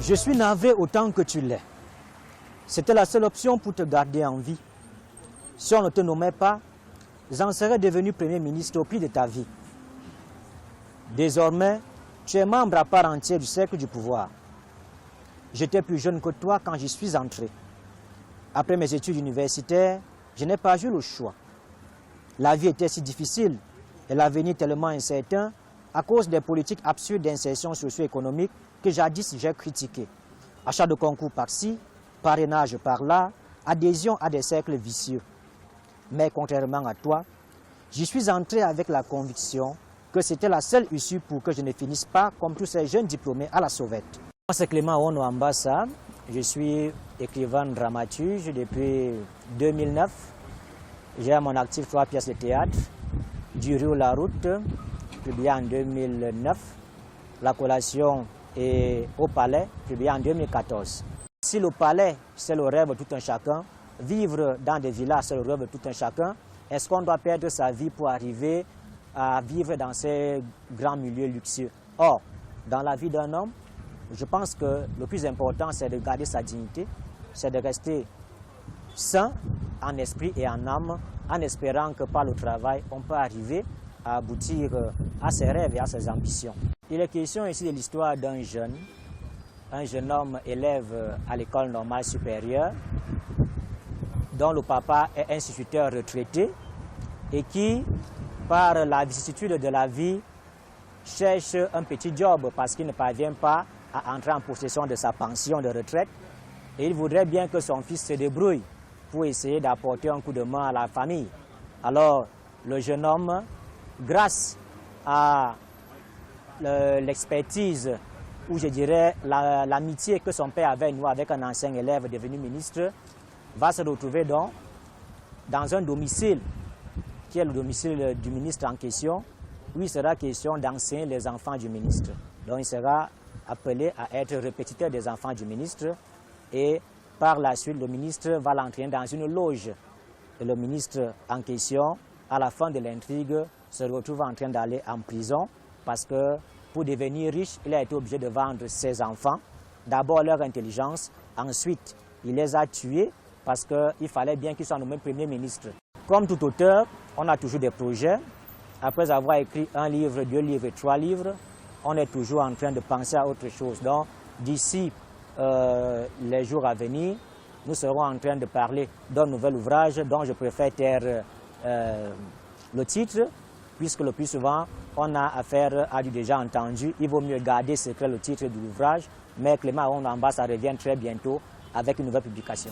Je suis navré autant que tu l'es. C'était la seule option pour te garder en vie. Si on ne te nommait pas, j'en serais devenu Premier ministre au prix de ta vie. Désormais, tu es membre à part entière du cercle du pouvoir. J'étais plus jeune que toi quand j'y suis entré. Après mes études universitaires, je n'ai pas eu le choix. La vie était si difficile et l'avenir tellement incertain à cause des politiques absurdes d'insertion socio-économique que jadis j'ai critiquées. Achat de concours par-ci, parrainage par-là, adhésion à des cercles vicieux. Mais contrairement à toi, j'y suis entré avec la conviction que c'était la seule issue pour que je ne finisse pas comme tous ces jeunes diplômés à la sauvette. Moi, c'est Clément Ono Ambassa. Je suis écrivain dramaturge depuis 2009. J'ai à mon actif 3 pièces de théâtre. Du Rio La Route, publié en 2009. La collation et Au Palais, publié en 2014. Si le palais, c'est le rêve de tout un chacun, vivre dans des villas, c'est le rêve de tout un chacun, est-ce qu'on doit perdre sa vie pour arriver à vivre dans ces grands milieux luxueux? Or, dans la vie d'un homme, je pense que le plus important, c'est de garder sa dignité, c'est de rester sain en esprit et en âme, en espérant que par le travail, on peut arriver à aboutir à ses rêves et à ses ambitions. Il est question ici de l'histoire d'un jeune homme élève à l'école normale supérieure, dont le papa est instituteur retraité et qui, par la vicissitude de la vie, cherche un petit job parce qu'il ne parvient pas à entrer en possession de sa pension de retraite. Et il voudrait bien que son fils se débrouille pour essayer d'apporter un coup de main à la famille. Alors, le jeune homme, grâce à l'expertise, ou je dirais l'amitié que son père avait nouée avec un ancien élève devenu ministre, va se retrouver donc dans un domicile, qui est le domicile du ministre en question, où il sera question d'enseigner les enfants du ministre. Donc il sera appelé à être répétiteur des enfants du ministre et par la suite le ministre va l'entraîner dans une loge. Et le ministre en question, à la fin de l'intrigue, se retrouve en train d'aller en prison parce que pour devenir riche, il a été obligé de vendre ses enfants. D'abord leur intelligence, ensuite il les a tués parce qu'il fallait bien qu'ils soient nommés Premier ministre. Comme tout auteur, on a toujours des projets. Après avoir écrit 1 livre, 2 livres et 3 livres, on est toujours en train de penser à autre chose. Donc d'ici les jours à venir, nous serons en train de parler d'un nouvel ouvrage dont je préfère taire le titre, puisque le plus souvent, on a affaire à du déjà entendu. Il vaut mieux garder secret le titre de l'ouvrage, mais Clément Ono Ambassa revient très bientôt avec une nouvelle publication.